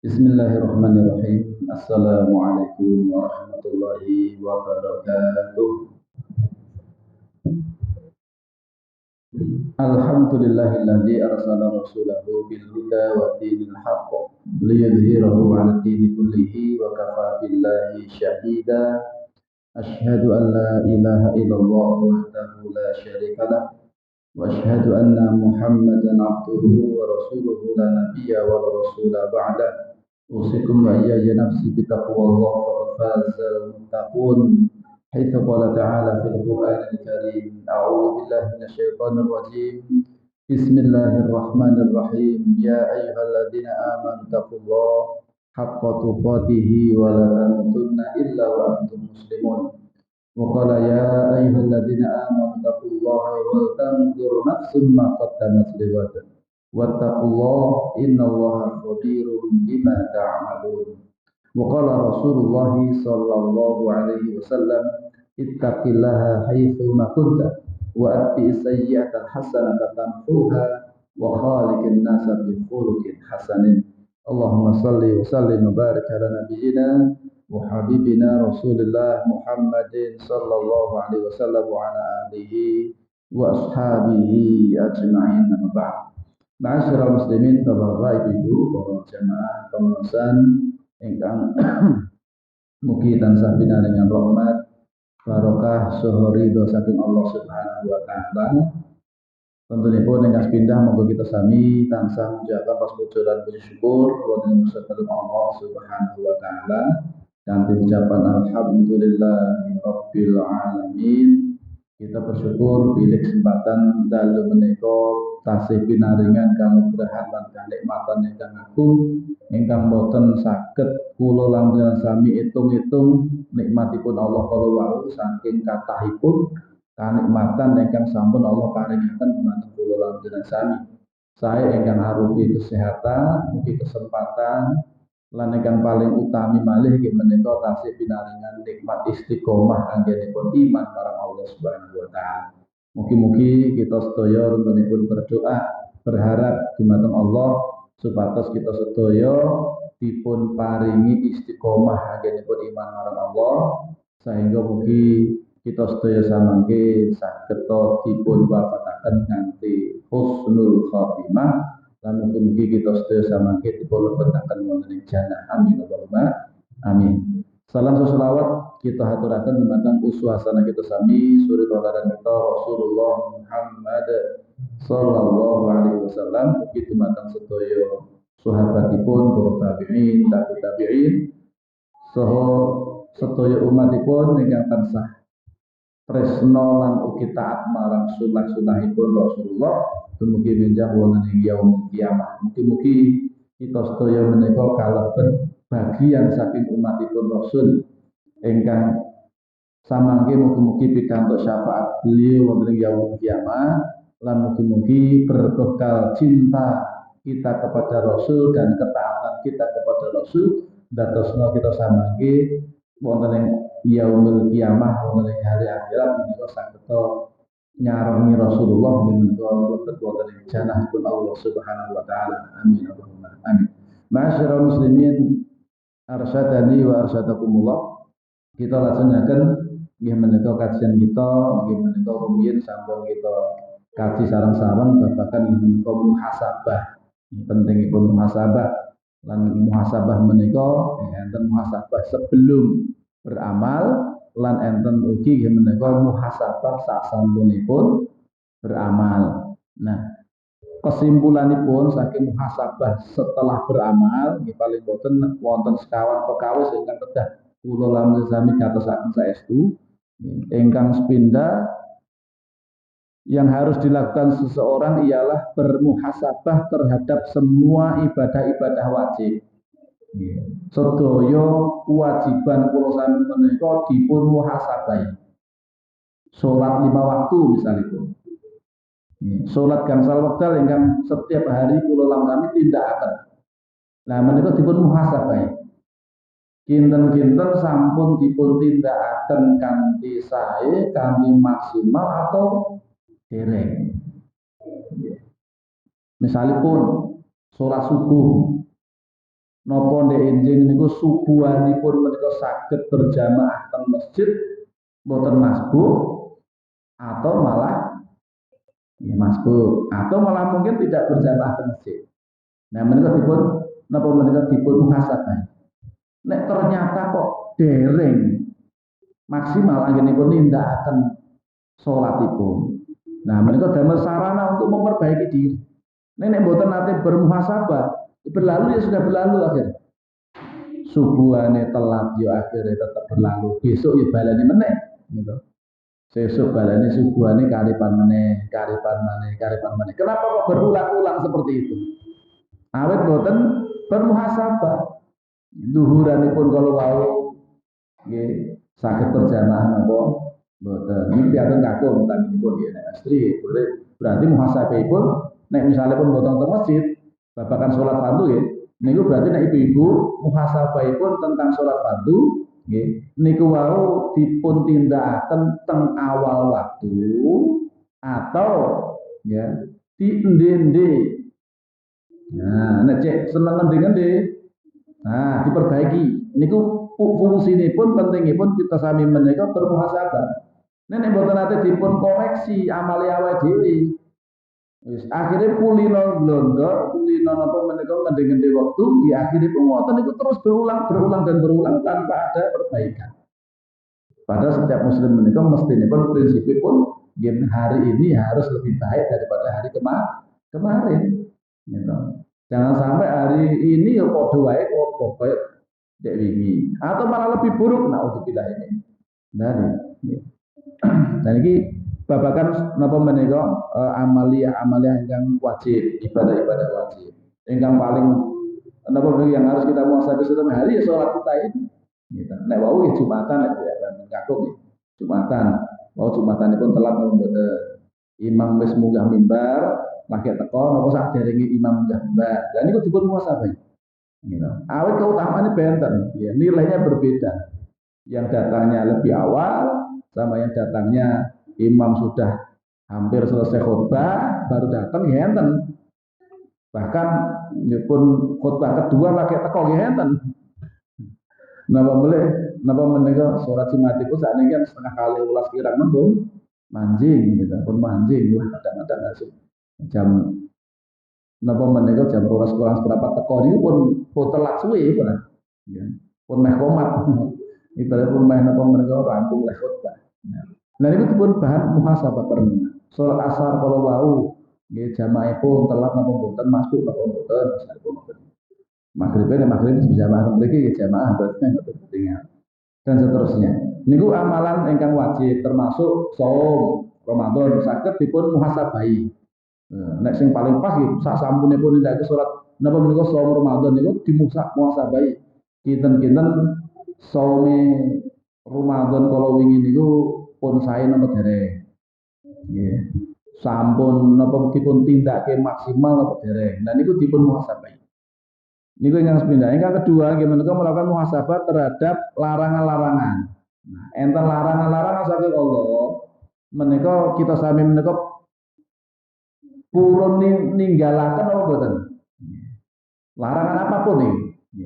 Bismillahirrahmanirrahim. Assalamualaikum warahmatullahi wabarakatuh. Alhamdulillahilladzi arsala rasulahu bil huda wa dinil haqq liyudhhirahu 'ala dini kullihi wa kafa billahi syahida. Asyhadu an la ilaha illallah wahdahu la syarika lah wa asyhadu anna Muhammadan 'abduhu wa rasuluhu la nabiyya wa la rasula ba'da. Usikum wa iyaya nafsi bitaqwallah faqad fazal muttaqun. Haitsu qala ta'ala fil Qur'anil Karim, a'udzu billahi minasyaitonir rajim. Bismillahirrahmanirrahim. Ya ayyuhalladzina amanu taqullaha haqqa tuqatih wa la tamutunna illa wa antum muslimun. Wa qala ya ayyuhalladzina amanu taqullaha wal tanzur nafsum ma qaddamat lighad. Wattaqullaha innallaha khabirun bima ta'malun. Wa qala Rasulullah sallallahu alaihi wasallam, ittaqillaha haitsu ma kunta wa atbi'is sayyi'ata hasanata tamhuha wa khaliqin nasa bi khuluqin hasanin. Allahumma salli wa sallim wa barik ala nabiyyina wa habibina Rasulillah Muhammadin sallallahu alaihi wasallam wa ala alihi wa ashabihi ajma'in. Amma ba'd. Ma'asyiral muslimin, Bapak Ibu, para jamaah pemrosan ingkang mugi tansah pinaringan rahmat barokah saha ridho saking Allah Subhanahu wa taala. Tentunipun ingkang pindah monggo kita sami tansah menjaga pas puji syukur wonten saking Allah Subhanahu wa taala kanthi ucapan alhamdulillahirabbil alamin. Kita bersyukur bila kesempatan dalu menika tasih pinaringan kanugrahan lan kanikmatan ingkang agung ingkang boten saged kula lan sami itung-itung nikmatipun Allah kala wau saking kathahipun kanikmatan ingkang sampun Allah paringaken dumateng kula lan sami. Saya ingkang arupi kesehatan, mugi kesempatan lan ingkang paling utami malih inggih menika tasih pinaringan nikmat istiqomah anggenipun iman marang Allah Subhanahu wa taala. Mugi-mugi kita sedaya runtunipun berdoa berharap dumateng Allah supados kita sedaya dipun paringi istiqomah anggenipun iman marang Allah sehingga mugi kita sedaya samangke saged dipun wafataken kanthi husnul khotimah. Lan mugi-mugi kita sedaya samangke dipun lebetaken wonten ing jannah. Amin Allahumma amin. Salam selawat kita haturaken dumateng uswah hasanah kita sami suri tauladan kita Rasulullah Muhammad sallallahu alaihi wasallam, mugi dumateng sedaya sahabatipun, para tabi'in, tabi'in, saha sedaya umatipun ingkang tansah tresna lan ugi taat marang sunah-sunahipun Rasulullah dumugi benjang wonten ing yaumul kiamah. Mugi-mugi kita sedaya menika kalebet bagian saking umatipun Rasul ingkang samangke mugi-mugi pikantuk syafaat beliau wonten ing yaumul kiamah lan mugi-mugi berkah cinta kita kepada Rasul dan ketaatan kita kepada Rasul dadosna kita samangke wonten ing yaumul kiamah wonten ing hari akhirat menika saged nyarengi Rasulullah menika lebet wonten ing jannahipun Allah Subhanahu wa taala. Amin Allahumma amin. Ma'asyiral muslimin arsyadani wa arsyadakumullah. Kita lajengaken nggih menika kajian kita nggih menika rumiyin sampun kita kaji sareng-sareng babagan menika muhasabah. Pentingipun muhasabah lan muhasabah menika enten muhasabah sebelum beramal lan enten ugi menika muhasabah sasampunipun beramal. Nah, kesimpulanipun saking muhasabah setelah beramal nggih paling boten wonten sekawan perkawis ingkang kedah kula lan sami gatosaken saestu ingkang sepindah yang harus dilakukan seseorang ialah bermuhasabah terhadap semua ibadah-ibadah wajib. Sedaya kewajiban kula sami menika dipun muhasabahi. Salat 5 waktu misalipun. Salat gangsal wekdal ingkang setiap hari kula lan sami tindakaken. Nah menika dipun muhasabahi. Kinten-kinten sampun dipun tindakaken kanthi sae, kanthi maksimal atau dereng. Misalipun sholat subuh napa ndek enjing niku subuhanipun menika saged berjamaah teng masjid boten masbuk atau malah ya masbuk atau malah mungkin tidak berjamaah teng masjid. Nah menika dipun napa menika dipun muhasabah. Nek ternyata kok dereng maksimal anggenipun nindakaken salatipun. Nah menika damel sarana untuk memperbaiki diri. Nek mboten nate bermuhasabah, berlalu ya sudah berlalu akhirnya. Subuhane telat yo akhirnya tetap berlalu. Besok ya balani meneh gitu. Besok balani subuhane karipan meneh, karipan meneh, karipan meneh. Kenapa kok berulang-ulang seperti itu? Awet boten bermuhasabah. Duhuranipun kalau wau nggih saged berjamaah napa boten. Niki piantun kakung tanipun nggih nek istri boleh berarti muhasabahipun nek misalnya pun boten teng masjid babakan salat fardu ya niku berarti nek ibu-ibu muhasabahipun tentang salat fardu nggih niku wau dipun tindakaken teng awal waktu atau ya di endi-endi. Nah, nek cek seneng ngendi-endi nah, diperbaiki. Niku fungsine pun pentingnya pun kita sami menika bermuhasabah. Nek mboten nate dipun koreksi amale awake dhewe. Wis akhirnya kulino blondor, kulino napa menika ngendi-endi waktu, di akhirnya pun ngoten niku terus berulang, berulang dan berulang tanpa ada perbaikan. Padahal setiap muslim menika mestine pun prinsipipun hari ini harus lebih baik daripada hari kemarin. Gitu. Jangan sampai hari ini ya padha wae kok koyo dek wingi atau malah lebih buruk naudzubillah ini. Dari dan ini babakan napa menika amalia ingkang wajib, ibadah-ibadah wajib. Ingkang paling napa yang harus kita muhasabah setiap hari ya sholat kita ini. Gitu. Nek wau ya Jumatan nek kakung ya. Jumatan. Wau Jumatan pun telat mboten imam wis munggah mimbar lagi teko napa sak derenge imam munggah mimbar. Lah niku dipun muhasabah. Gitu. Awet keutamaannya benten, ya, nilainya berbeda. Yang datangnya lebih awal sama yang datangnya imam sudah hampir selesai khutbah baru datang ya enten. Bahkan pun khutbah kedua pakai teko ya enten. Napa menika surat Jumatiku saat ini kan setengah kali ulas kirang nembung manjing gitu, pun manjing lah kadang-kadang jam napa menika jam 12 kurang seberapa teko niku pun telat suwe pun. Ya. Pun meh komat. Ibarat pun meh napa menika rampung leh khutbah. Nah itu pun bahan muhasabah pernah. Salat asar kalau wau nggih jamaah pun telat napa mboten masuk napa mboten misalipun maghrib jamaah mriki jamaah berarti nggak ketinggalan dan seterusnya. Niku amalan ingkang wajib termasuk saum Ramadan saged dipun muhasabahi. Nek sing paling pas nggih sak sampune pun nindakake salat napa menika saum Ramadan niku muhasabahi. Kinten-kinten saume Ramadan kalau wingi niku pun saya napa dereng. Nggih. Sampun napa dipun tindake maksimal napa dereng. Nah niku dipun muhasabahi. Niku yang sepindah. Yang kedua, gimana melakukan muhasabah terhadap larangan-larangan. Nah, enten larangan-larangan saking Allah. Menika kita sami menika purun ninggalaken apa boten? Larangan apapun nih.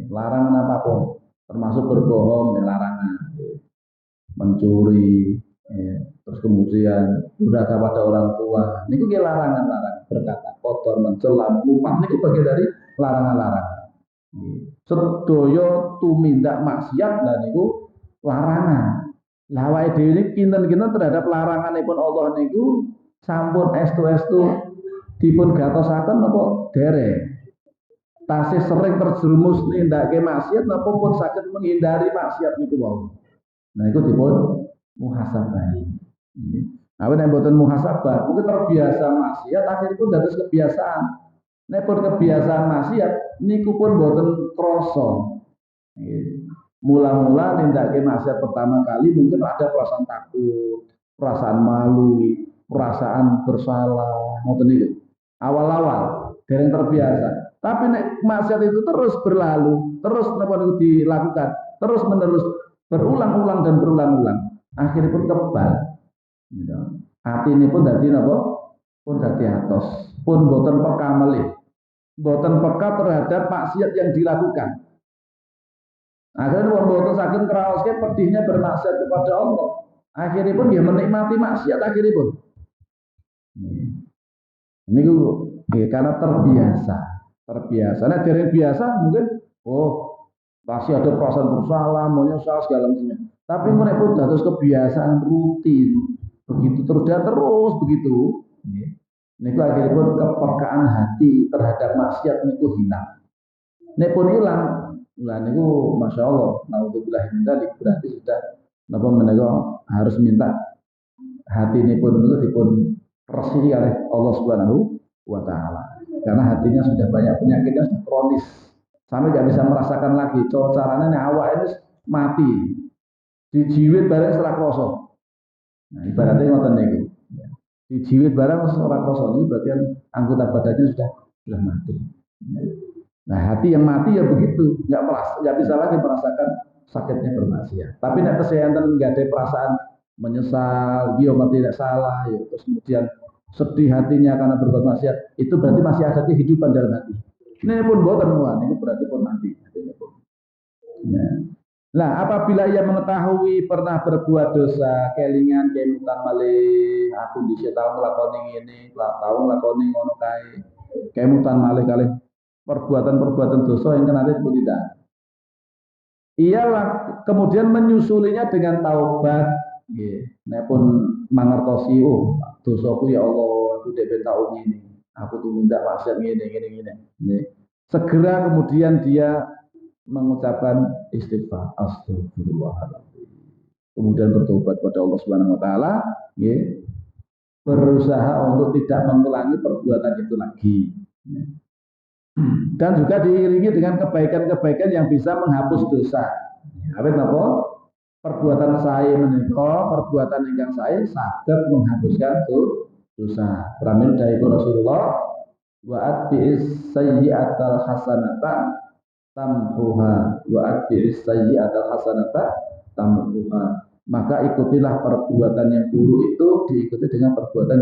Larangan apapun, termasuk berbohong, larangan. Mencuri, terus kemudian durhaka pada orang tua. Niku larangan-larangan. Berkata kotor, mencela, mengumpat. Niku bagian dari larangan-larangan. Sedaya tumindak maksiat dan niku larangan. Lah awake dhewe kinten-kinten terhadap laranganipun Allah niku sampun estu-estu dipun gatosaken napa dereng. Tasih sering terjerumus nindakake maksiat napa pun saged menghindari maksiat niku wau. Nah iku dipun muhasabah. Awet nek mboten muhasabah, mungkin terbiasa maksiat akhiripun dados kebiasaan. Nek pun kebiasaan maksiat niku pun boten krasa. Mula-mula nindakake maksiat pertama kali mungkin ada perasaan takut, perasaan malu, perasaan bersalah, ngoten niku. Awal-awal dereng terbiasa. Tapi nek maksiat itu terus berlalu, terus napa niku dilakukan, terus menerus berulang-ulang dan berulang-ulang, akhirnya pun kebal. Hati ini pun dadi napa? Pun dadi atos, pun boten peka melih. Boten peka terhadap maksiat yang dilakukan. Akhirnya wong boten saged ngraoske pedihnya bermaksiat kepada Allah. Akhirnya pun dia menikmati maksiat akhirnya pun. Ini karena terbiasa. Nah dari biasa mungkin, pasti ada perasaan bersalah, menyesal segala macamnya. Tapi mereka pun terus kebiasaan rutin, begitu terus dan terus begitu. Ini akhirnya pun kepekaan hati terhadap maksiat ini hilang. Ini pun hilang. Nah, ini masya Allah. Naudzubillah min dzalik, berarti sudah napa menika harus minta hati ini pun resiki oleh Allah Subhanahu wa taala. Karena hatinya sudah banyak penyakitnya, sudah kronis. Sampai tidak bisa merasakan lagi. Caranya awak ini mati. Dijiwit barang serak kroso. Nah, ibaratnya ngoten niku. Dijiwit barang serak kroso ini berarti anggota badannya sudah mati. Nah, hati yang mati ya begitu, nggak bisa lagi merasakan sakitnya bermaksiat. Tapi nek kesehatan nggak ada perasaan menyesal, dia tidak salah, ya, terus kemudian sedih hatinya karena berbuat maksiat, itu berarti masih ada kehidupan dalam hati. Ini pun boten muan, ini berarti pun mati. Ya. Nah, apabila ia mengetahui pernah berbuat dosa, kelingan, kemutan malih, aku bisa tahu ngelakoni ini, tahu ngelakoni ngono kae, kemutan malih kali perbuatan-perbuatan dosa yang nanti pun tidak. Ialah kemudian menyusulinya dengan taubat. Nah pun mangertosi, dosaku ya Allah, aku dek tahu ini, aku tuh minta maksiat gini. Segera kemudian dia mengucapkan istighfar, astagfirullahaladzim. Kemudian bertobat kepada Allah Subhanahu Wa Taala, berusaha untuk tidak mengulangi perbuatan itu lagi. Dan juga diiringi dengan kebaikan-kebaikan yang bisa menghapus dosa. Apa? Perbuatan saya menikah, perbuatan yang saya saged menghapuskan dosa. Pramil dari Rasulullah, wa atbi'is sayyi'atal hasanata tamhuha, wa atbi'is sayyi'atal hasanata tamhuha. Maka ikutilah perbuatan yang buruk itu diikuti dengan perbuatan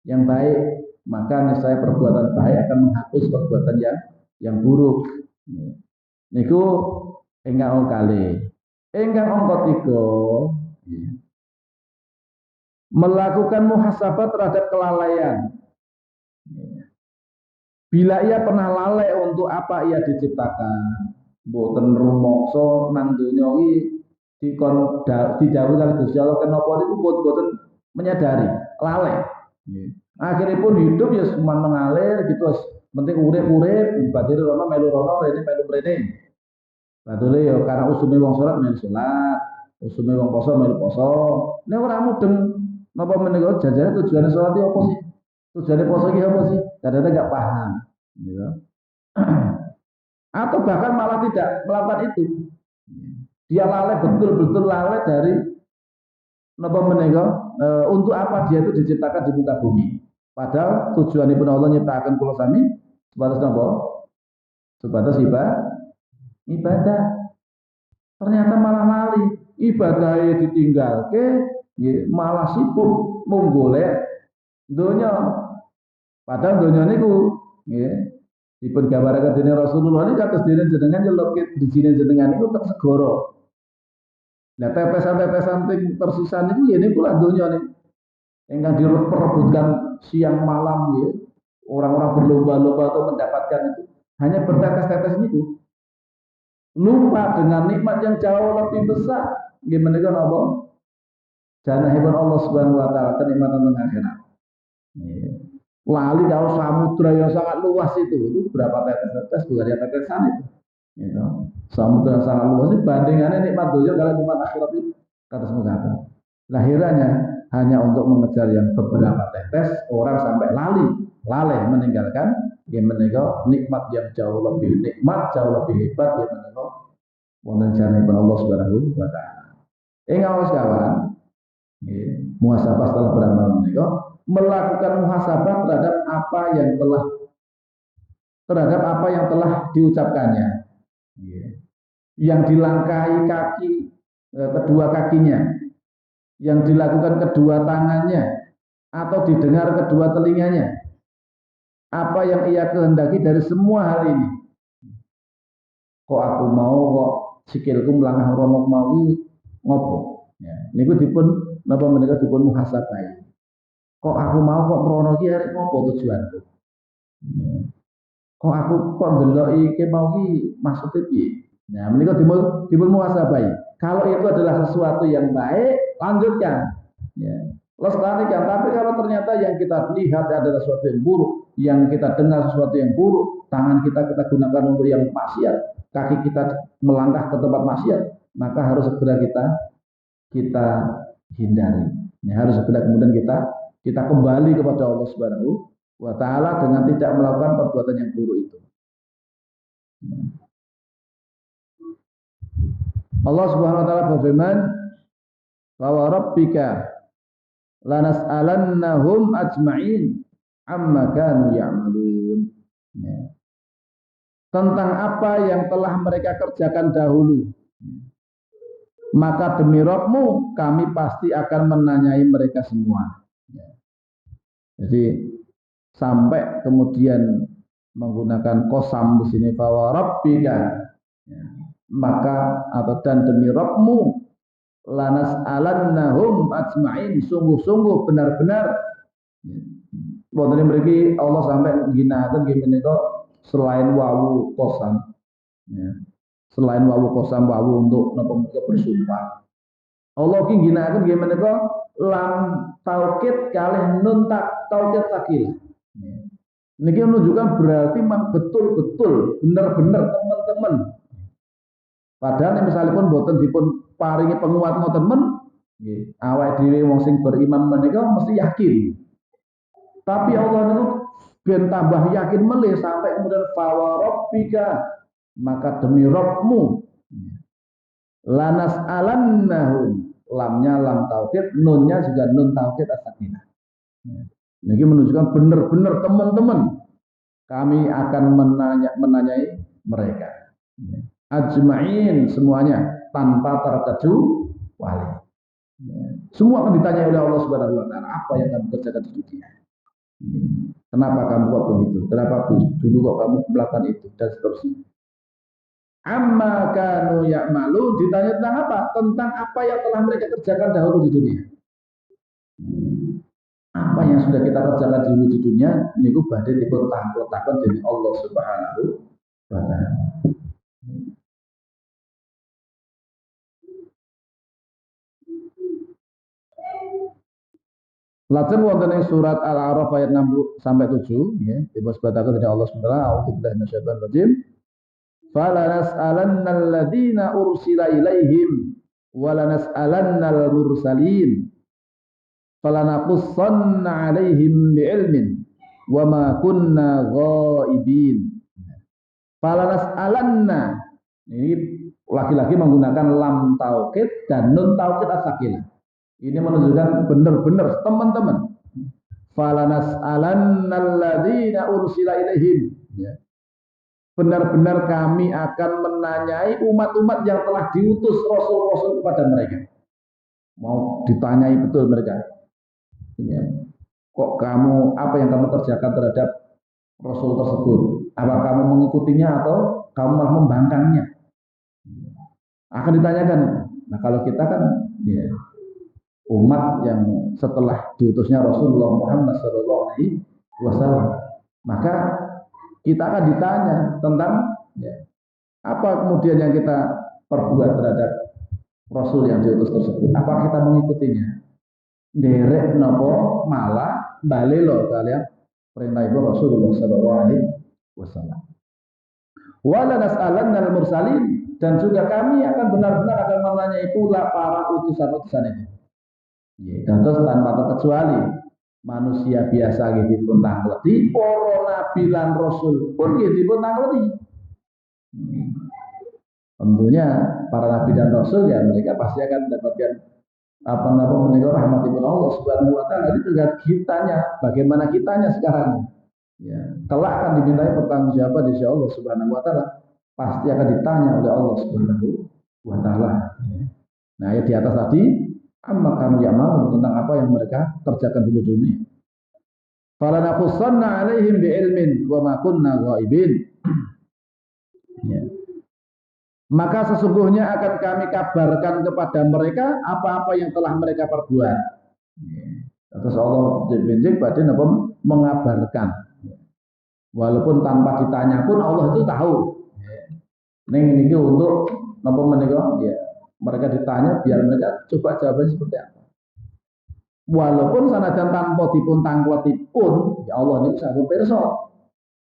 yang baik. Maka niscaya perbuatan baik akan menghapus perbuatan yang buruk. Niku ingkang kali. Ingkang angka 3, melakukan muhasabah terhadap kelalaian. Bila ia pernah lalai untuk apa ia diciptakan, boten rumokso nang donya iki didhawuhi kali Gusti Allah kenapa niku boten menyadari, lalai. Akhirnya pun hidup ya cuma mengalir gitu, penting urip-urip, badhe rono melu rono, rene melu mrene. Badule ya karena usume wong salat melu salat, usume wong poso melu poso. Nek ora mudeng napa menika jajane tujuane salat iki apa sih? Tujuane poso iki apa sih? Kadang-kadang enggak paham, gitu. Atau bahkan malah tidak melakukan itu. Dia lalai, betul-betul lalai dari napa menika untuk apa dia itu diciptakan di muka bumi. Padahal tujuan Ibnu Allah nyiptakan kula sami sebatas napa? Sebatas ibadah. Ternyata malah lali, ibadahnya ditinggal malah sibuk menggolek donya. Padahal donya niku dipun gambaraken dening Rasulullah ini kados dene jenengan nyeluk dijine jenengan niku tersegoro. Nah tepesan-tepesan tersisa niku ya niku lah donya niku. Yang diperebutkan siang malam orang-orang berlomba-lomba untuk mendapatkan itu hanya bertetes-tetes itu, lupa dengan nikmat yang jauh lebih besar. Gimana kan apa? Jana hebat Allah Subhanahu Wa Taala, kenikmatan akhirat. Lali kalau samudra yang sangat luas itu berapa tetes-tetes bukan ya tetesan itu. Samudra yang sangat luas itu bandingannya nikmat dunia kalau nikmat akhirat itu kata semoga. Lahirannya hanya untuk mengejar yang beberapa tetes, orang sampai lalai meninggalkan yang menika nikmat yang jauh lebih nikmat, jauh lebih hebat yang menika wonten janipun Allah Subhanahu wa taala. Awas kawan, muhasabah setelah beramal menika melakukan muhasabah terhadap apa yang telah diucapkannya. Yang dilangkahi kedua kakinya, yang dilakukan kedua tangannya, atau didengar kedua telinganya. Apa yang ia kehendaki dari semua hal ini. Kok aku mau kok sikilku melangkah romok mau ngopo. Ya, niku dipun napa menika dipun muhasabai. Kok aku mau kok merono ki arek ngopo tujuanku? Ya. Kok aku kok ndelok iki mau ki maksudnya piye? Nah, menika dipun muhasabai. Kalau itu adalah sesuatu yang baik, lanjutkan. Ya. Lestarikan. Tapi kalau ternyata yang kita lihat adalah sesuatu yang buruk, yang kita dengar sesuatu yang buruk, tangan kita gunakan untuk yang maksiat, kaki kita melangkah ke tempat maksiat, maka harus segera kita hindari. Ya, harus segera kemudian kita kembali kepada Allah Subhanahu wa taala dengan tidak melakukan perbuatan yang buruk itu. Allah Subhanahu wa taala berfirman, "Wa rabbika lanas'alannahum ajma'in amma kanu ya'malun." Ya. Tentang apa yang telah mereka kerjakan dahulu, maka demi Rabbmu kami pasti akan menanyai mereka semua. Ya. Jadi sampai kemudian menggunakan kosam di sini fa rabbika, ya. Maka atau dan demi Rabbmu lanas'alannahum ajma'in, sungguh-sungguh benar-benar wonten mriki Allah sampai ginakaken nggih menika selain wawu kosam, ya. Selain wawu kosam wawu untuk napa menika bersumpah. Allah ki ginakaken nggih menika lam taukid kalih nun taukid sakil. Ya. Niki menunjukkan berarti memang betul-betul benar-benar teman-teman. Padahal misalnya pun boten dipun paringi penguat ngoten men, awake dhewe wong sing beriman menika mesti yakin. Tapi Allah niku ben tambah yakin melih sampai kemudian fa rabbika, maka demi Rabbmu lanas alannahum, lamnya lam taukid, nunnya juga nun taukid as-sakinah. Niki menunjukkan benar-benar teman-teman kami akan menanyai mereka. Ajma'in, semuanya tanpa terkecuali. Semua akan ditanya oleh Allah Subhanahu wa taala, apa yang kamu kerjakan di dunia? Kenapa kamu kok begitu? Kenapa dulu kok kamu melakukan itu dan seterusnya? Amma kanu ya'malu, ditanya tentang apa? Tentang apa yang telah mereka kerjakan dahulu di dunia. Apa yang sudah kita kerjakan dulu di dunia niku badhe dipun tampilkan dening Allah Subhanahu wa taala. Lajeng wonten ing surat Al-A'raf ayat 6 sampai 7 ya, disebutaken dari Allah Subhanahu wa taala, a'udzubillahi minasyaitonir rajim. Fala nas'alannal ladzina ursila ilaihim wa lanas'alannal mursalin. Fala naqussanna 'alaihim bi'ilmin wa ma kunna ghaibin. Fala nas'alanna, ini lagi-lagi menggunakan lam taukid dan nun taukid as-sakinah. Ini menunjukkan benar-benar teman-teman. Falanas alannal ladzina ursila ilaihim. Ya. Benar-benar kami akan menanyai umat-umat yang telah diutus rasul-rasul kepada mereka. Mau ditanyai betul mereka. Ya. Kok kamu, apa yang kamu kerjakan terhadap rasul tersebut? Apa kamu mengikutinya atau kamu malah membangkangnya? Akan ditanyakan. Nah kalau kita kan ya, umat yang setelah diutusnya Rasulullah Muhammad SAW, maka kita akan ditanya tentang ya, apa kemudian yang kita perbuat terhadap Rasul yang diutus tersebut. Apa kita mengikutinya? Derek nopo malah balelo kalian perintah ibu Rasulullah SAW. Wala nas'alannal mursalin, dan juga kami akan benar-benar akan menanyai pula para utusan-utusan itu. Ya, terus tanpa terkecuali manusia biasa gitu pun tangleti, para nabi lan rasul pun gitu pun tangleti. Tentunya para nabi dan rasul ya mereka pasti akan mendapatkan apa namanya rahmatipun Allah Subhanahu wa taala. Jadi terlihat kitanya, bagaimana kitanya sekarang. Ya, kelak akan dimintai pertanggungjawaban insya Allah Subhanahu wa taala. Pasti akan ditanya oleh Allah Subhanahu wa taala. Nah, ya di atas tadi amma kanu ya'malun, tentang apa yang mereka kerjakan di dunia. Fala naqussanna 'alaihim bi'ilmin wa ma kunna ghaibin. Ya. Maka sesungguhnya akan kami kabarkan kepada mereka apa-apa yang telah mereka perbuat. Terus Allah benjing pada mengabarkan. Walaupun tanpa ditanya pun Allah itu tahu. Ini untuk apa menikah? Ya, mereka ditanya biar mereka coba jawabnya seperti apa. Walaupun sanajan tanpa dipun tangkletipun, ya Allah ini sampun pirsa.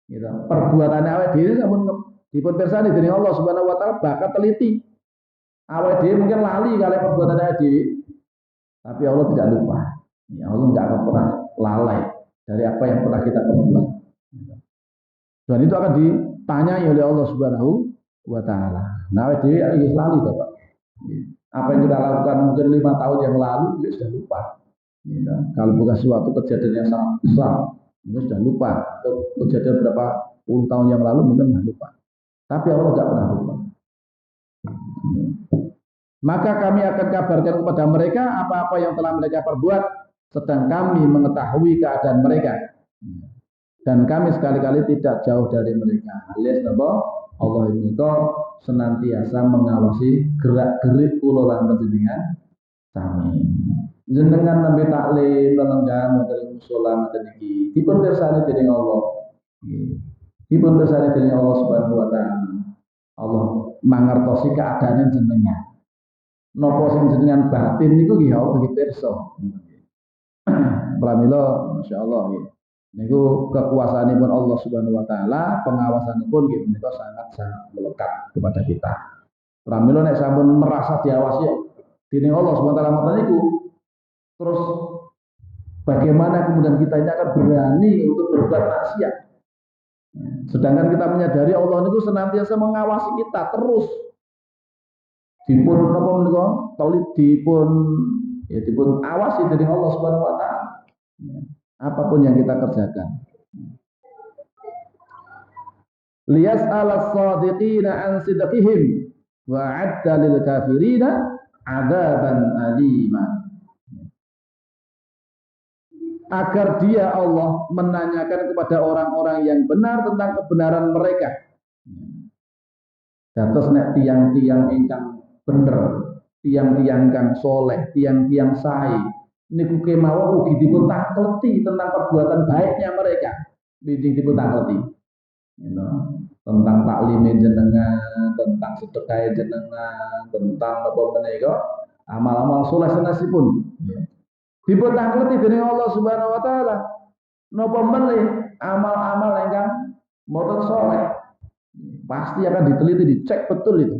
Gitu. Perbuatannya awake dhewe sampun dipun pirsani dening Allah Subhanahu wa taala bakal teliti. Awake dhewe mungkin lali kali perbuatan awake dhewe, tapi Allah tidak lupa. Ya Allah tidak akan pernah lalai dari apa yang pernah kita perbuat. Dan itu akan ditanyai oleh Allah Subhanahu wa taala. Nah, awake dhewe iki lali to, Pak. Apa yang kita lakukan mungkin 5 tahun yang lalu, dia sudah lupa. Ya, kalau bukan suatu kejadian yang sangat besar, dia sudah lupa. Kejadian berapa puluh tahun yang lalu mungkin sudah lupa. Tapi Allah tidak pernah lupa. Maka kami akan kabarkan kepada mereka apa-apa yang telah mereka perbuat, sedang kami mengetahui keadaan mereka. Dan kami sekali-kali tidak jauh dari mereka. Alias Allah ini senantiasa mengawasi gerak-gerik kula lan panjenengan sami. Jenengan nembe taklim lelenggan wonten musala mboten iki. Dipun pirsani dening Allah. Dipun pirsani dening Allah Subhanahu wa taala. Allah mangertosi keadaan jenengan. Napa sing jenengan batin niku nggih Allah nggih pirsa. Pramila masyaallah nggih. Niku kekuasaanipun Allah Subhanahu wa taala, pengawasanipun nggih menika sangat melekat kepada kita. Pramila nek sampun merasa diawasi dening Allah Subhanahu wa taala ngoten niku, terus bagaimana kemudian kita ini akan berani untuk berbuat maksiat. Sedangkan kita menyadari Allah niku senantiasa mengawasi kita terus. Dipun apa menika? Dipun awasi dening Allah Subhanahu wa taala. Apapun yang kita kerjakan. Liyas ala sadiqina an sidqihim wa adda lil kafirina adaban alima. Agar dia Allah menanyakan kepada orang-orang yang benar tentang kebenaran mereka. Dados nek tiang-tiang ingkang bener, tiang-tiang kang soleh, tiang-tiang sae niku kemawon ugi dipun takleti tentang perbuatan baiknya mereka. Bijing dipun takleti. Tentang taklime jenengan, tentang sedekah jenengan, tentang apa menika amal-amal saleh sanesipun. Dipun takleti dening Allah Subhanahu wa taala. Napa meneh amal-amal ingkang mboten saleh. Pasti akan diteliti, dicek betul itu.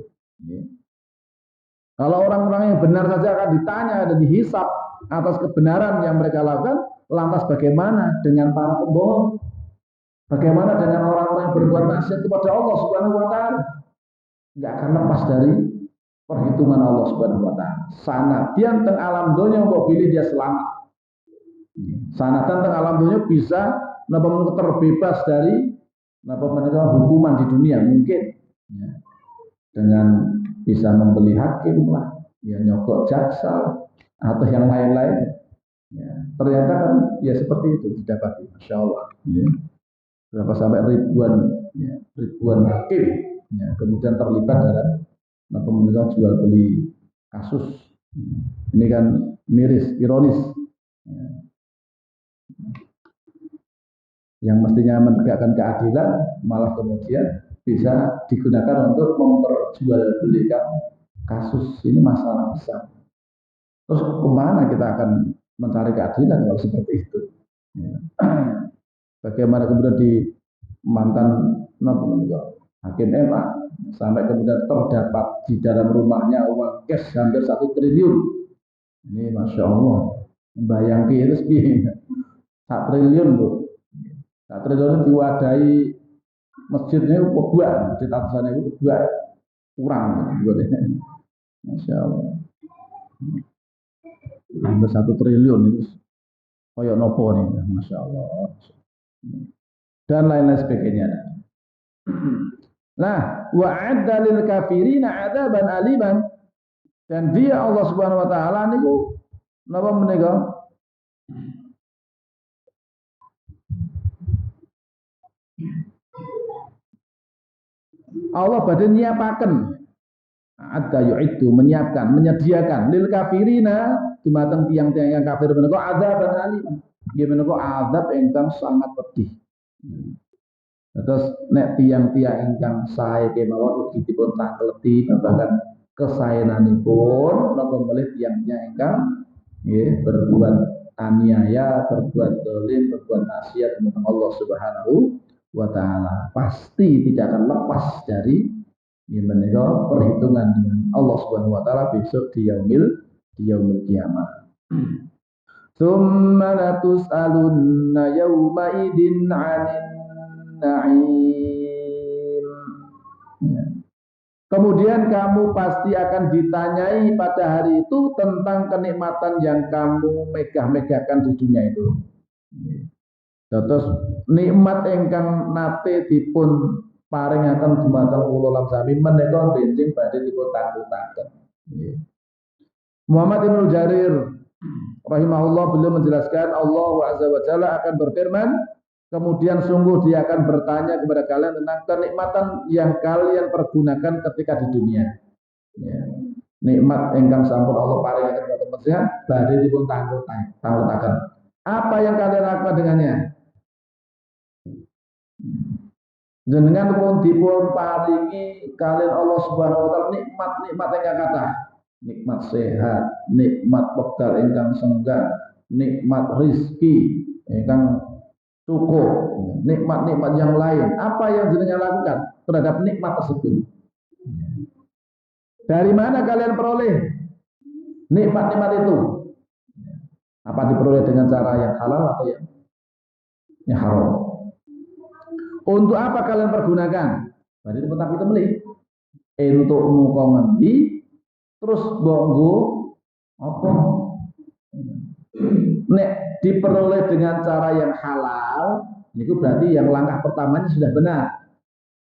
Kalau orang-orang yang benar saja akan ditanya dan dihisap atas kebenaran yang mereka lakukan, lantas bagaimana dengan para pembohong? Bagaimana dengan orang-orang yang berbuat maksiat kepada Allah Subhanahu wa taala? Enggak akan lepas dari perhitungan Allah Subhanahu wa taala. Sanadyan teng alam dunya mbok pilih dia selamat. Sanadyan teng alam dunya bisa napa terbebas dari napa menika hukuman di dunia mungkin. Dengan bisa membeli hakim lah, ya nyogok jaksa atau yang lain-lain. Ya, ternyata kan ya seperti itu didapati, Masya Allah. Ya. Berapa sampai ribuan hakim, ya, kemudian terlibat dalam pemilihan jual beli kasus. Ini kan miris, ironis. Ya. Yang mestinya menegakkan keadilan malah kemudian bisa digunakan untuk memperjualbelikan kasus. Ini masalah besar. Terus kemana kita akan mencari keadilan kalau seperti itu? Ya. Bagaimana kemudian di mantan hakim MA sampai kemudian terdapat di dalam rumahnya uang cash hampir 1 triliun. Ini Masya Allah. Bayangkan itu 1 triliun Bu. 1 triliun diwadahi masjidnya buat di Tanzania itu buat kurang gitu. Masya Allah. Hampir 1 triliun itu koyok nopo nih, Masya Allah. Dan lain-lain sebagainya. Nah, wa'adda lil kafirina adaban aliman, dan dia Allah Subhanahu wa taala niku napa menika Allah badhe nyiapaken a'adda yu'iddu menyiapkan, menyediakan lil kafirina dumateng tiang-tiang yang kafir menika adzaban alim. Nggih menika azab ingkang sangat pedih. Terus nek tiang-tiang ingkang sae kemawon ugi dipun takleti babagan kesaenanipun napa malih tiang-tiang ingkang nggih berbuat aniaya, berbuat zalim, berbuat maksiat kepada Allah Subhanahu wa taala. Pasti tidak akan lepas dari menika perhitungan dengan Allah Subhanahu wa taala besok di yaumil kiamah. Tsumma latus'alunna yawma idin 'anil na'im. Ya. Kemudian kamu pasti akan ditanyai pada hari itu tentang kenikmatan yang kamu megah-megahkan di dunia itu. Terus nikmat ingkang nate dipun paringaken dumateng kula lan sami menika benjing badhe dipun tanggung-tanggung. Muhammad Ibnu Jarir rahimahullah beliau menjelaskan Allah Azza wa Jalla akan berfirman, kemudian sungguh dia akan bertanya kepada kalian tentang kenikmatan yang kalian pergunakan ketika di dunia. Ya. Nikmat ingkang sampun Allah paringaken kepada manusia badhe dipun tanggung-tanggung. Apa yang kalian lakukan dengannya? Jenengan pun dipun paringi kalian Allah Subhanahu wa taala nikmat-nikmat ingkang kathah. Nikmat sehat, nikmat wekdal ingkang senggang, nikmat rizki ingkang cukup, nikmat-nikmat yang lain. Apa yang jenengan lakukan terhadap nikmat tersebut? Dari mana kalian peroleh nikmat-nikmat itu? Apa diperoleh dengan cara yang halal atau yang haram? Untuk apa kalian pergunakan? Berarti itu tetap kita beli. Untuk muka ngendi, terus bonggo apa? Nek diperoleh dengan cara yang halal, itu berarti yang langkah pertamanya sudah benar.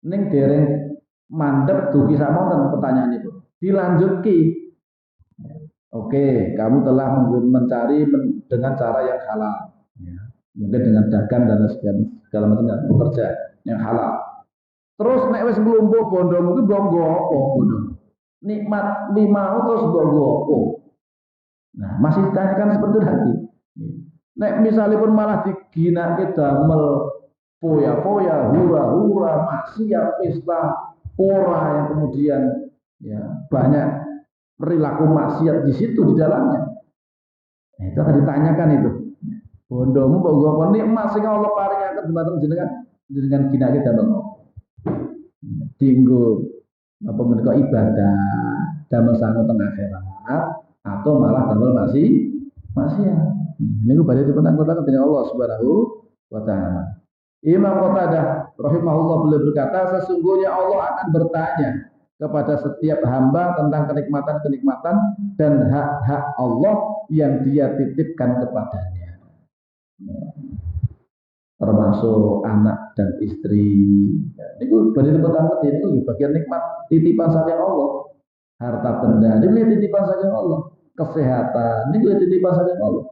Ning dereng mandek dugi samonten pertanyaan itu. Dilanjutki. Oke, kamu telah mencari dengan cara yang halal. Ya. Mungkin dengan dagang dan segala macam bekerja yang halal. Terus nek wis nglumpuk bondo mungkin bonggo apa bondo. Nikmat lima terus bonggo apa. Nah, masih ditanyakan seperti itu lagi. Nek misalnya pun malah diginake damel foya-foya, hura-hura, maksiat, pesta, pora yang kemudian ya banyak perilaku maksiat di situ di dalamnya. Nah, itu akan ditanyakan itu. Bondomu mbok nggo apa nikmat sing Allah paringaken dumateng jenengan ginake damel dinggo apa menika ibadah damel sangu teng akhirat atau malah damel maksiat. Niku badhe dipun-pun dengan Allah Subhanahu wa taala. Imam Qatadah rahimahullah beliau berkata, sesungguhnya Allah akan bertanya kepada setiap hamba tentang kenikmatan-kenikmatan dan hak-hak Allah yang dia titipkan kepadanya. Termasuk anak dan istri. Itu badhe dipun-pun ini bagian nikmat titipan saking Allah. Harta benda ini titipan saking Allah. Kesehatan ini titipan saking Allah.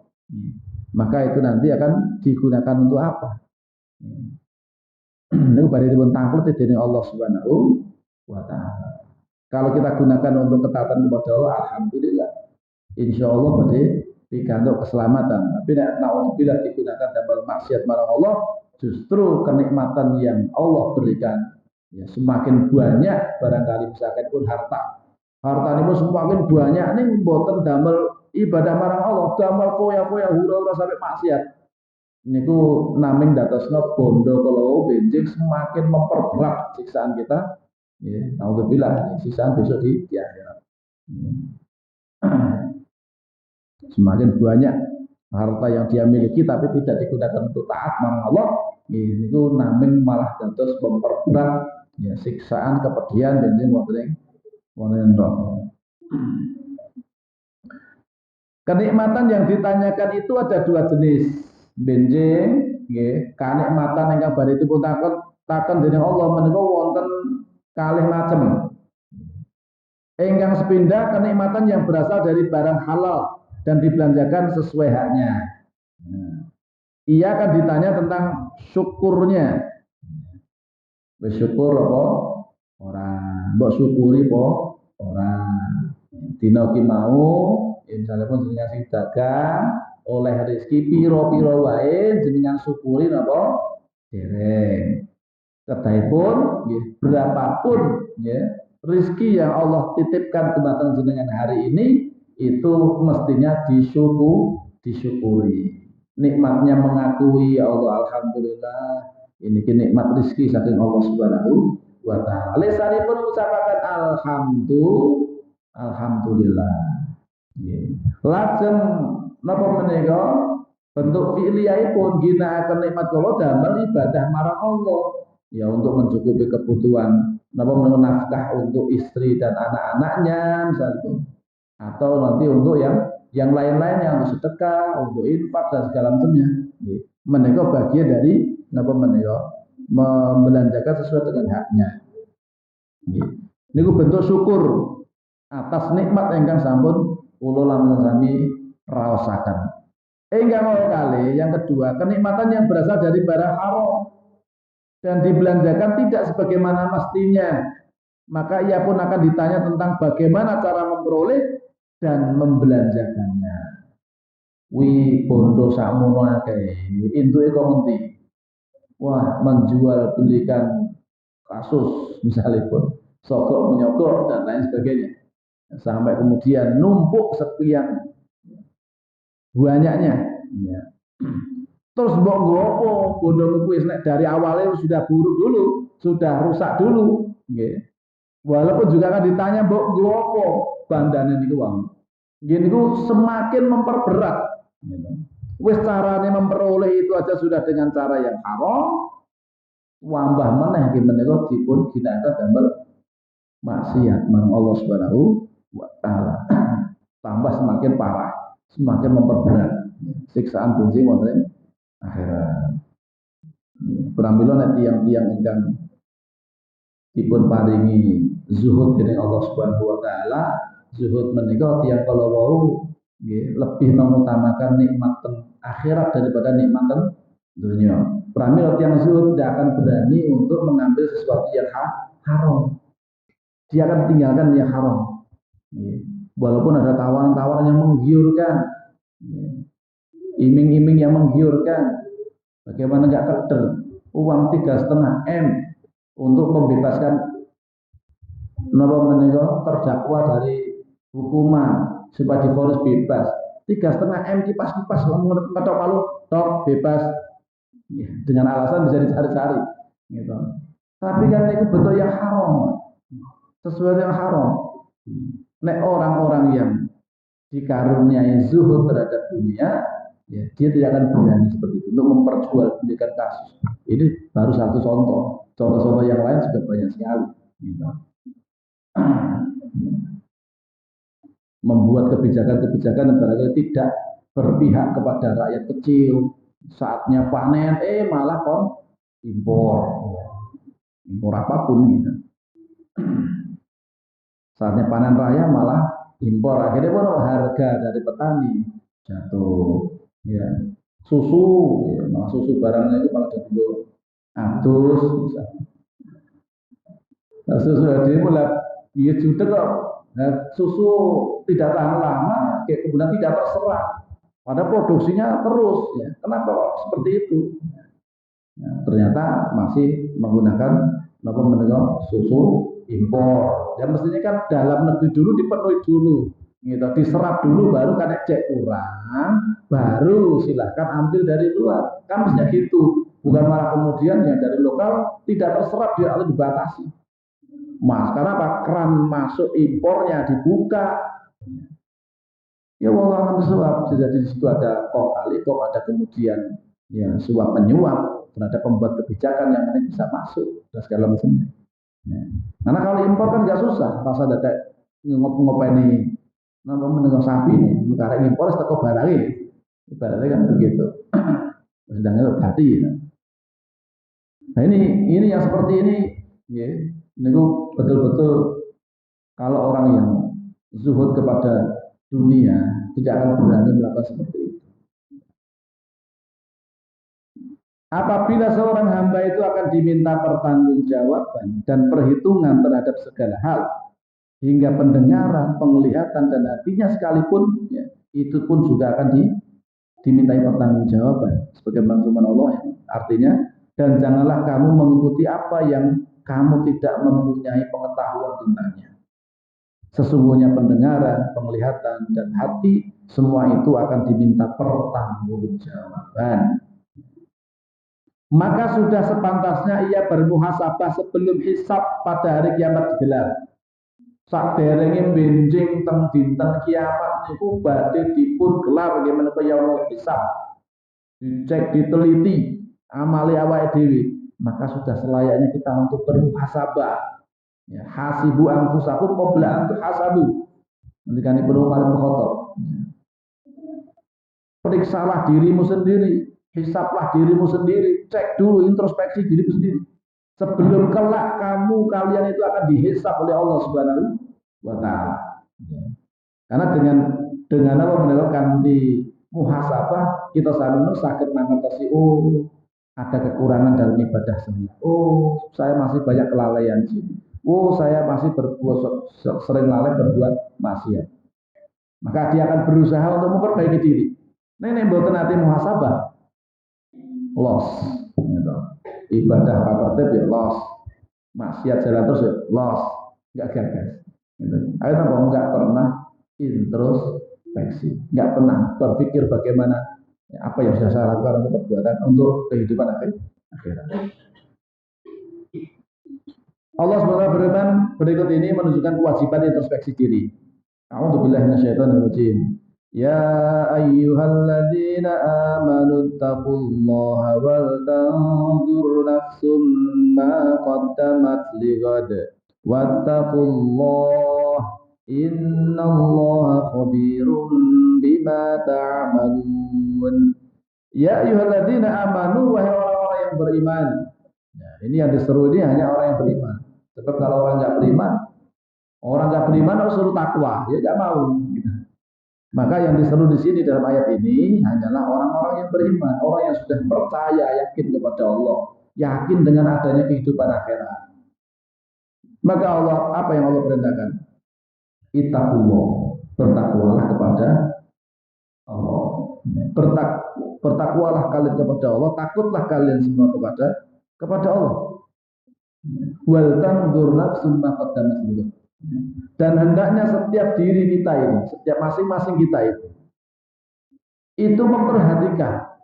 Maka itu nanti akan digunakan untuk apa? Ini badhe dipun tangklet dening Allah Subhanahu wa taala. Kalau kita gunakan untuk ketaatan kepada Allah, alhamdulillah. Insya Allah badhe pikantuk keselamatan. Tapi nek naudzubillah digunakan dalam maksiat marang Allah, justru kenikmatan yang Allah berikan ya semakin banyak barangkali misalkan pun harta. Harta ini semakin banyak nih mboten damel ibadah marang Allah, damel foya-foya hura-hura sampai maksiat. Niku naming datosna bondo kalau benjing semakin memperberat siksaan kita. Ya, naudzubillah siksaan besok di akhirat. Semakin banyak harta yang dia miliki tapi tidak digunakan untuk taat marang Allah, niku naming malah dados memperberat ya siksaan kepedihan benjing wonten neraka. Kenikmatan yang ditanyakan itu ada dua jenis. Benjing nggih, kanikmatan ingkang badhe dipun takon dening Allah menika wonten kalih macem. Ingkang sepindah kenikmatan yang berasal dari barang halal dan dibelanjakan sesuai haknya. Ia akan ditanya tentang syukurnya. Bersyukur apa? Orang. Mbok syukuri apa? Orang. dina ki mau misalnya pun jenengan sing dagang oleh rezeki piro-piro wae jenengan syukuri napa dereng. Kedahipun nggih berapapun ya rezeki yang Allah titipkan dumateng jenengan hari ini itu mestinya disyukuri. Nikmatnya mengakui ya Allah alhamdulillah ini nikmat rezeki saking Allah Subhanahu wa taala. Lesanipun ucapaken alhamdulillah. Lajeng napa menika bentuk fi'liyahipun ginakaken nikmat kula damel ibadah marang Allah ya untuk mencukupi kebutuhan napa menika nafkah untuk istri dan anak-anaknya misalnya atau nanti untuk yang lain-lainnya untuk sedekah, untuk infak dan segala macamnya. Menika bagian dari napa menika membelanjakan sesuai dengan haknya. Niku bentuk syukur atas nikmat ingkang sampun kula lamun sami raosaken. Ingkang kali yang kedua, kenikmatan yang berasal dari barang haram dan dibelanjakan tidak sebagaimana mestinya, maka ia pun akan ditanya tentang bagaimana cara memperoleh dan membelanjakannya. Wi bondo sakmono akeh, intuke kok ngendi? Wah, menjual belikan kasus misalnya pun, sogok menyogok dan lain sebagainya. Sampai kemudian numpuk sekian banyaknya. Ya. Terus mbok ngopo bondo kuwi dari awalnya sudah buruk dulu, sudah rusak dulu. Nggih. Walaupun juga akan ditanya mbok ngopo bandane niku wong. Nggih niku semakin memperberat. Gitu. Wis carane memperoleh itu aja sudah dengan cara yang haram. Wambah meneh nggih menika dipun ginakaken damel maksiat marang Allah Subhanahu wa taala. Tambah semakin parah, semakin memperberat siksaan kunci wonten akhirat. Pramila nek tiang-tiang ingkang dipun paringi zuhud dening Allah Subhanahu wa taala, zuhud menika tiyang kala wau lebih mengutamakan nikmat akhirat daripada nikmat dunia. Pramila tiang zuhud tidak akan berani untuk mengambil sesuatu yang haram. Dia akan tinggalkan yang haram. Walaupun ada tawaran-tawaran yang menggiurkan, iming-iming yang menggiurkan, bagaimana nggak keder uang 3,5 M untuk membebaskan napa menika terdakwa dari hukuman supaya divonis bebas. 3,5 M kipas-kipas lamun ketok palu tok bebas ya, dengan alasan bisa dicari-cari gitu. Tapi kan itu bentuk yang haram, sesuatu yang haram. Nek orang-orang yang dikaruniai zuhud terhadap dunia, ya, dia tidak akan berani seperti itu untuk memperjualbelikan kasus. Ini baru satu contoh. Contoh-contoh yang lain juga banyak sekali. Gitu. Membuat kebijakan-kebijakan yang barangkali tidak berpihak kepada rakyat kecil. Saatnya panen, malah impor. Impor apapun gitu. Saatnya panen raya malah impor, akhirnya pun harga dari petani jatuh. Ya, susu, ya, malah susu barangnya itu malah jadi atus. Nah, susu jadi mulai iya juga kok. Nah, susu tidak tahan lama, kemudian tidak terserap. Pada produksinya terus, ya. Kenapa kok seperti itu? Nah, ternyata masih menggunakan susu impor. Ya mestinya kan dalam negeri dulu dipenuhi dulu, gitu. Diserap dulu, baru kan cek kurang, baru silahkan ambil dari luar. Kan mestinya gitu. Bukan malah kemudian yang dari lokal tidak terserap dia harus dibatasi. Mas, karena apa? Keran masuk impornya dibuka. Ya Allah suap. Jadi di situ ada kok kali, kok ada kemudian ya suap menyuap terhadap pembuat kebijakan yang ini bisa masuk dan segala macamnya. Ya. Karena kalau impor kan nggak susah, rasa ada ngopeni menengok sapi nih, karena impor toko barang ibaratnya kan begitu. Sedangkan itu hati. Ya. Nah ini yang seperti ini, ya, ini betul-betul kalau orang yang zuhud kepada dunia tidak akan berani melakukan seperti itu. Apabila seorang hamba itu akan diminta pertanggungjawaban dan perhitungan terhadap segala hal, hingga pendengaran, penglihatan dan hatinya sekalipun, ya, itu pun juga akan dimintai pertanggungjawaban. Sebagaimana firman Allah, ya, artinya, dan janganlah kamu mengikuti apa yang kamu tidak mempunyai pengetahuan tentangnya. Sesungguhnya pendengaran, penglihatan, dan hati semua itu akan diminta pertanggungjawaban. Maka sudah sepantasnya ia bermuhasabah sebelum hisab pada hari kiamat digelar. Saderenge benjing teng dinten kiamat niku badhe dipun gelar nggih menika yaumul hisab. Dicek, diteliti amali awake dhewe, maka sudah selayaknya kita untuk bermuhasabah. Ya, hasibu anfusakum qabla an tuhasabu. Ngendikane perlu paling berkotor. Periksalah dirimu sendiri, hisablah dirimu sendiri, cek dulu introspeksi dirimu sendiri. Sebelum kelak kalian itu akan dihisab oleh Allah Subhanahu wa taala. Karena dengan apa menekan di muhasabah kita selalu sakit mengatasi, oh ada kekurangan dalam ibadah saya. Oh, saya masih banyak kelalaian sih. Oh, saya masih sering lalai berbuat maksiat. Maka dia akan berusaha untuk memperbaiki diri. Nenek mboten nanti muhasabah, loss. Gitu. Ibadah rapatnya ya loss, maksiat jalan terus ya loss, nggak gagal. Gitu. Ayo kok nggak pernah introspeksi, nggak pernah berpikir bagaimana apa yang sudah saya lakukan untuk perbuatan untuk kehidupan akhirat. Allah SWT berfirman berikut ini menunjukkan kewajiban introspeksi diri. A'udzubillahi minasyaitonirrajim. Ya ayyuhalladzina amanu taqullaha wal tanzur nafsum ma qaddamat lighad wattaqullaha innallaha khabirum bima ta'malun. Ya ayyuhalladzina amanu, wahai orang-orang yang beriman. Nah, ini yang diseru ini hanya orang yang beriman. Sebab kalau orang nggak beriman harus suruh takwa, ya nggak mau. Gitu. Maka yang diseru di sini dalam ayat ini hanyalah orang-orang yang beriman, orang yang sudah percaya, yakin kepada Allah, yakin dengan adanya kehidupan akhirat. Maka Allah, apa yang Allah perintahkan? Ittaqullah, bertakwalah kepada Allah. Bertakwalah kalian kepada Allah, takutlah kalian semua kepada Allah. Wal tanzur nafsum ma qaddamat lighad. Dan hendaknya setiap diri kita ini, setiap masing-masing kita itu memperhatikan.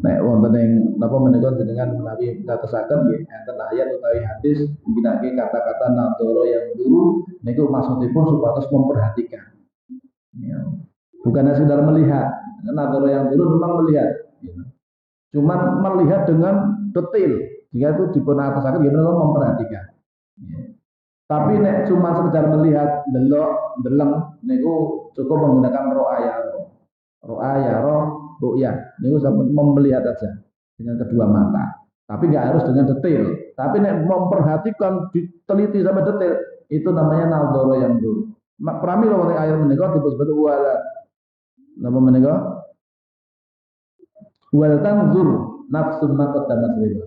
Nek wonten ing napa menika dengan menawi katasaken nggih enten ayat utawi hadis ngginake kata-kata nadoro yang dulu niku maksudipun supados memperhatikan. Ya. Bukan hanya sekedar melihat. Nadoro yang dulu memang melihat. Cuman melihat dengan detail. Jika itu dipun atasaken nggih memperhatikan. Ya. Tapi nek cuma sekedar melihat, deleng niku cukup menggunakan ru'ya. Niku melihat aja dengan kedua mata. Tapi nggak harus dengan detail. Tapi nek memperhatikan, diteliti sampai detail, itu namanya nadoro yang dulu. Pramila wonten ayat menika disebut wala. Napa menika? Wal tanzur nafsun ma qaddamat lighad.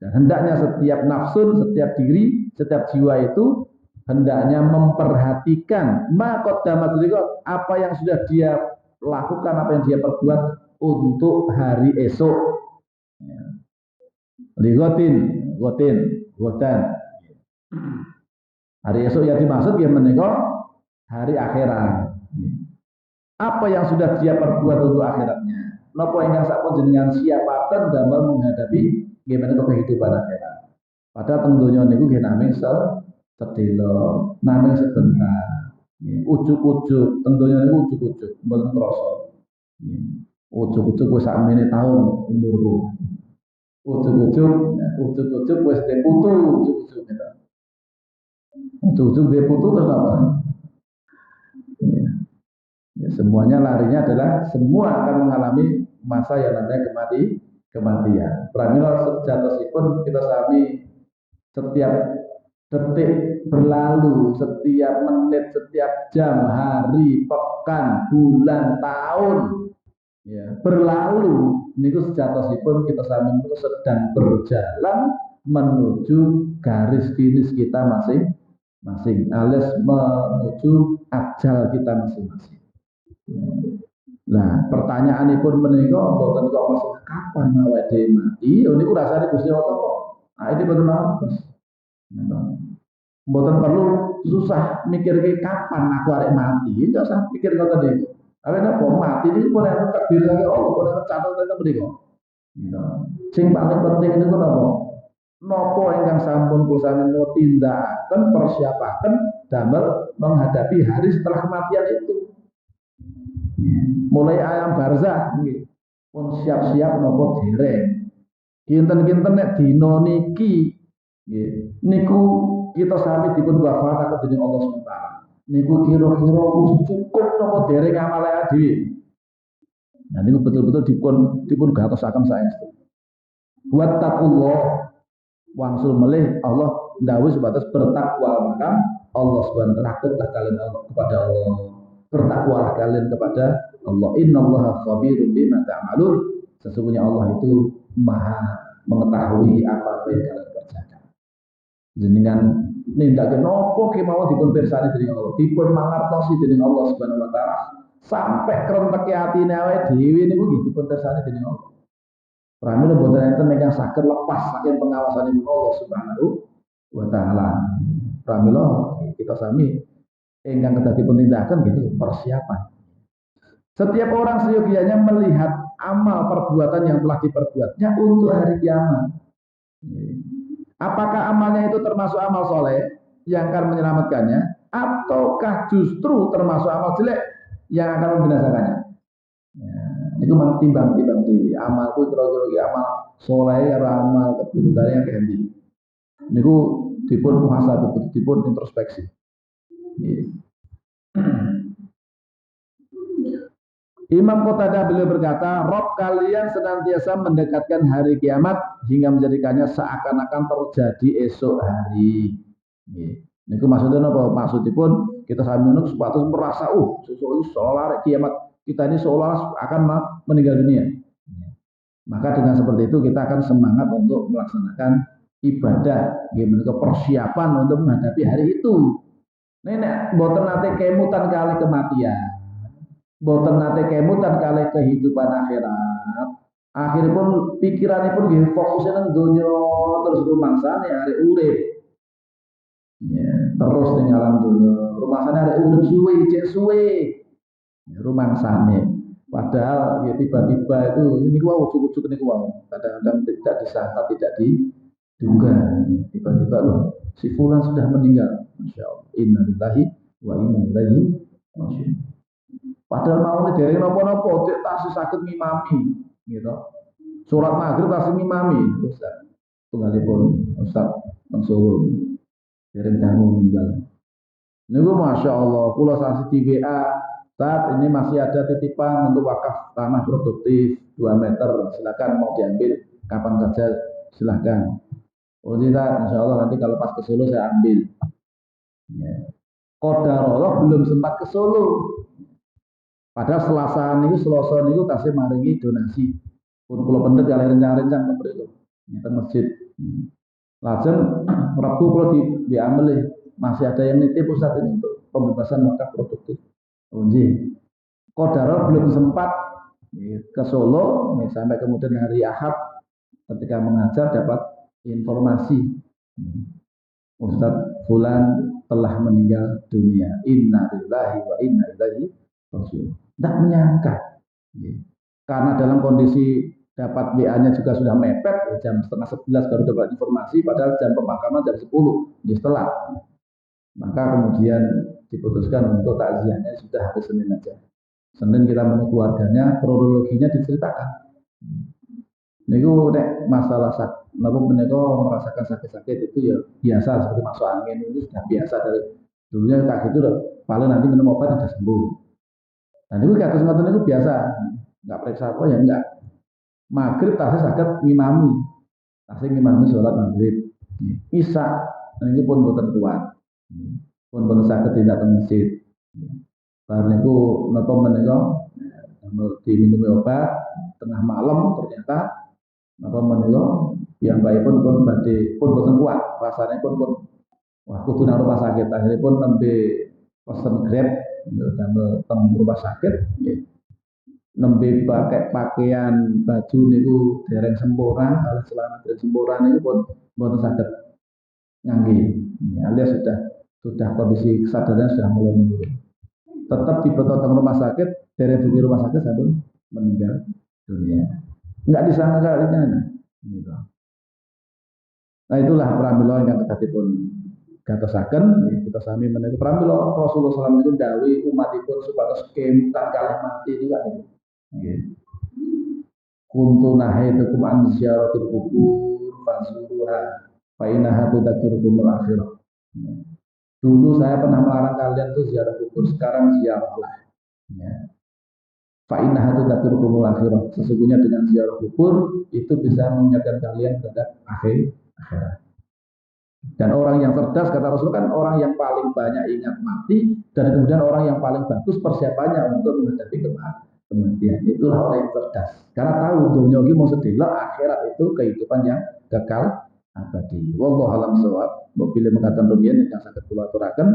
Dan hendaknya setiap nafsun, setiap diri, setiap jiwa itu hendaknya memperhatikan ma qaddamat lighad, apa yang sudah dia lakukan, apa yang dia perbuat untuk hari esok. Godan. Hari esok yang dimaksud yang menika hari akhirat. Apa yang sudah dia perbuat untuk akhiratnya. Napa ingkang sapanjenengan siapaken damel menghadapi gimana kehidupan akhirat. Padahal teng donya niku nggih namung sedelo, namung sebentar. Ujuk-ujuk, teng donya niku ujuk-ujuk, mboten krasa. Ujuk-ujuk wis sakmene taun umurku. Ujuk-ujuk wis putu, ujuk-ujuk gitu. Ujuk-ujuk dia putu terus apa? Ya, semuanya larinya adalah semua akan mengalami masa yang namanya kematian. Pramila sejatosipun kita sami setiap detik berlalu, setiap menit, setiap jam, hari, pekan, bulan, tahun ya, berlalu. Niku sejatosipun kita sami sedang berjalan menuju garis finish kita masing alias menuju ajal kita masing-masing. Nah, pertanyaan pun menika mboten kok masalah kapan awake dhewe mati, niku rasane Gusti Allah kok. Nah, ini betul harus. Mboten perlu susah mikir kapan aku arek mati, enggak usah pikir ngoten niku. Awake napa mati niku pun yang takdir lagi Allah, pun catat tenan mriku. Sing paling penting niku napa? Nopo ingkang sampun kula sami tindakaken persiapaken damel menghadapi hari setelah kematian itu. Mulai ayam barzah nggih. Pun siap-siap nopo dereng. Kinten-kinten nek dina niki nggih. Niku kita sami dipun wafataken dening Allah SWT. Niku kira-kira cukup nopo dereng amale dhewe. Nah niku betul-betul dipun gatosaken saestu. Wattaqullah wangsul melih Allah dawuh sebatas bertakwa, maka Allah Subhanahu wa taala takutlah kalian kepada Allah, bertakwalah kalian kepada Allah. Innallaha khabirun bima ta'malun. Sesungguhnya Allah itu Maha mengetahui apa yang kalian kerjakan. Jenengan nindakake napa kemawon dipun pirsani dening Allah, dipun mangertosi dening Allah Subhanahu wa taala sampai krenteke atine awake dhewe niku nggih dipun pirsani dening Allah. Pramila boten enten ingkang saged lepas saking pengawasan Allah Subhanahu wa taala. Pramila kita sami ingkang kedah dipun tindakaken gitu persiapan. Setiap orang seyogianya melihat amal perbuatan yang telah diperbuatnya untuk hari kiamat. Apakah amalnya itu termasuk amal soleh yang akan menyelamatkannya, ataukah justru termasuk amal jelek yang akan membinasakannya? Itu mang timbang-timbang dhewe. Amalku kira-kira amal soleh karo amal kebutuhan yang kendi. Niku dipun muhasabah, dipun introspeksi. Imam Qatadah beliau berkata, Rob kalian senantiasa mendekatkan hari kiamat hingga menjadikannya seakan-akan terjadi esok hari. Niku maksudnya apa? Maksudipun kita sambil nunggu sepatu merasa, sesuk solar kiamat kita ini seolah akan meninggal dunia. Maka dengan seperti itu kita akan semangat untuk melaksanakan ibadah, gimana persiapan untuk menghadapi hari itu. Nenek, boten nate kemutan kali kematian, boten nate kemutan kali kehidupan akhirat. Akhirnya pun pikirannya pun fokusnya nang dunia terus rumangsane hari urip. Ya, terus ning alam dunia, rumangsane hari urip suwe, cek suwe. Rumangsane. Padahal ya tiba-tiba itu ini ujuk-ujuk ini kadang-kadang tidak disangka, tidak diduga. Tiba-tiba loh si fulan sudah meninggal. Masya Allah. Innalillahi wa inna ilaihi raji'un. Padahal mau nih dari nopo-nopo cek tasih sakit ngimami gitu. Surat maghrib tasih ngimami. Ustaz. Tunggalipun Ustaz Mansur dari tamu meninggal. Niku Masya Allah, kula sasi di WA saat ini masih ada titipan untuk wakaf tanah produktif 2 meter, silakan mau diambil kapan saja silakan. Oh tidak, insya Allah nanti kalau pas ke Solo saya ambil. Ya. Qadarullah belum sempat ke Solo. Padahal Selasa niku kasih maringi donasi. Pun kula pendet ya rencang-rencang mriku. Nyata masjid. Lajeng Rabu kula diambil masih ada yang nitip pusat ini untuk pembebasan wakaf produktif. Unji. Qadarullah belum sempat ke Solo, sampai kemudian hari Ahad ketika mengajar dapat informasi Ustadz Fulan telah meninggal dunia. Inna lillahi wa inna ilaihi raji'un. Tidak menyangka, karena dalam kondisi dapat WA-nya juga sudah mepet, jam setengah 11 baru dapat informasi, padahal jam pemakaman jam 10 setelah. Maka kemudian diputuskan untuk takziahnya sudah hari Senin aja. Senin kita menemui keluarganya, kronologinya diceritakan. Niku nek masalah napa menika merasakan sakit-sakit itu ya biasa seperti masuk angin, itu sudah biasa dari dulunya kayak gitu loh. Paling nanti minum obat sudah sembuh. Nah niku kados ngoten itu biasa. Enggak periksa apa ya enggak. Maghrib tasih saged ngimami. Tasih ngimami sholat maghrib. Isya niku pun boten kuat. Pun boten saged tindak teng masjid. Bar niku napa menika diminum obat tengah malam ternyata napa menika yang baik pun badhe pun boten kuat, rasanya pun Wah, kudu nang rumah sakit. Akhirnya pun nembe pesen Grab, damel teng rumah sakit, ya. Nembe pakai pakaian baju niku dereng sempurna, alas celana dereng sempurna niku pun mboten saged ngangge. Ya, alias sudah kondisi kesadarannya sudah mulai menurun. Tetap dibetot ke rumah sakit, dari rumah sakit sampai meninggal dunia. Nggak disangka kalinya. Gitu. Nah itulah pramila yang pun gatosaken kita sami menika pramila Rasulullah SAW itu dawuh umatipun supaya kemutan kalih mati itu kan itu. Kuntu nahaitukum an ziyaratil kubur fanzuruha fa innaha tudzakirukumul akhirah. Dulu saya pernah melarang kalian tuh ziarah kubur, sekarang ziarahlah. Ya. Fa innaha tudzakirukumul akhirah. Sesungguhnya dengan ziarah kubur itu bisa mengingatkan kalian terhadap akhirat. Dan orang yang cerdas, kata Rasul kan orang yang paling banyak ingat mati, dan kemudian orang yang paling bagus persiapannya untuk menghadapi kematian. Itulah orang yang cerdas. Karena tahu dunia ini mau sedih, akhirat itu kehidupan yang kekal abadi. Wallahu alam shawab. Bila mengatakan rumian yang sakit kula aturaken,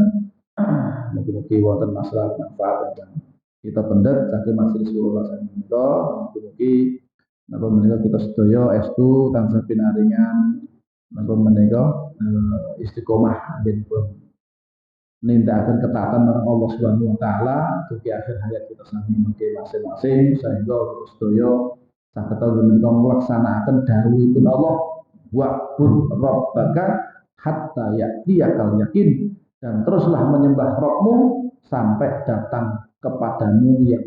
mungkin wonten masalah manfaat dan kita pendet saking majelis kula menika, mungkin napa menika kita sedaya estu tansah pinaringan napa menika istiqomah pun nindakaken ketaatan marang Allah Subhanahu wa taala di akhir hayat kita sami mengke masing-masing sehingga sedaya saged menika nglaksanakaken dawuhipun Allah wa'bud rabbaka hatta ya'tiyakal yakin dan teruslah menyembah Rabbmu sampai datang kepadamu yang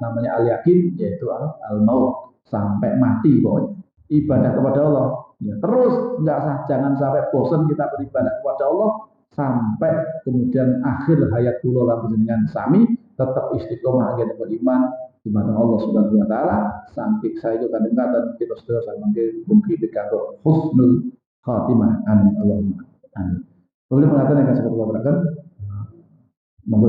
namanya al yakin yaitu al maut sampai mati pokoknya ibadah kepada Allah ya, terus nggak sah jangan sampai bosan kita beribadah kepada Allah sampai kemudian akhir hayat kula lan dengan sami tetap istiqomah agen beriman di mana Allah Subhanahu wa taala sampai saya itu kadang-kadang kita sudah sama mungkin dikatakan husnul khatimah amin Allahumma amin. Boleh mengatakan yang saya katakan monggo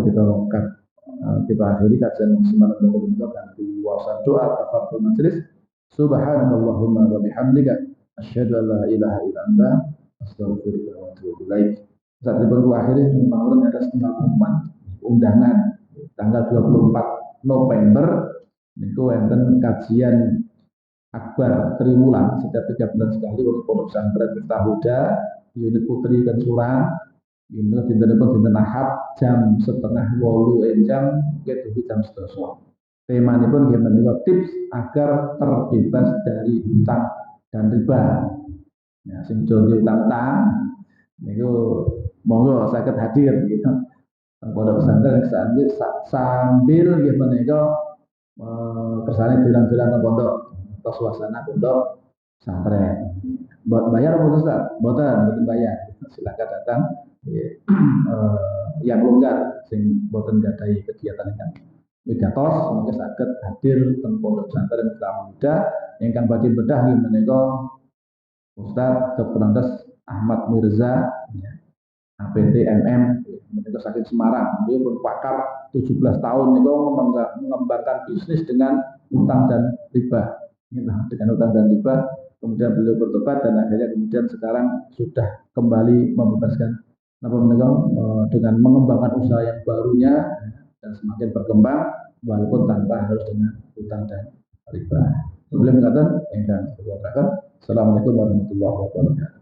kita akhiri kajian semalam itu ganti wawasan doa kafatul majelis subhanallahumma wa bihamdika asyhadu an la ilaha illa anta astaghfiruka wa atubu ilaik. Saat itu akhirnya memang ada setengah undangan tanggal 24 November itu enten kajian akbar triwulan setiap 3 bulan sekali oleh Pondok Pesantren Miftahul-Huda unit Putri dan Surah ini dintenipun dinten Ahad jam 7:30 jam jam 11. Tema ini pun menika tips agar terbebas dari hutang dan riba. Ya, sing jodoh utang-utang niku monggo saged hadir gitu. Pondok pesantren sambil nggih menika kersane dolan-dolan ke pondok atau suasana pondok pesantren. Buat bayar apa Ustaz? Mboten bayar. Silakan datang yang longgar sing boten gadahi kegiatan ingkang wigatos mangke saged hadir teng pondok pesantren Muda ingkang badhe bedah nggih menika Ustaz Dr. Andes Ahmad Mirza ya, APT MM menika saking Semarang beliau pun pakar 17 tahun niku mengembangkan bisnis dengan utang dan riba dengan utang dan riba kemudian beliau bertobat dan akhirnya kemudian sekarang sudah kembali membebaskan dengan mengembangkan usaha yang barunya dan semakin berkembang walaupun tanpa harus dengan utang dan riba. Belum mengatakan, Assalamualaikum warahmatullahi wabarakatuh.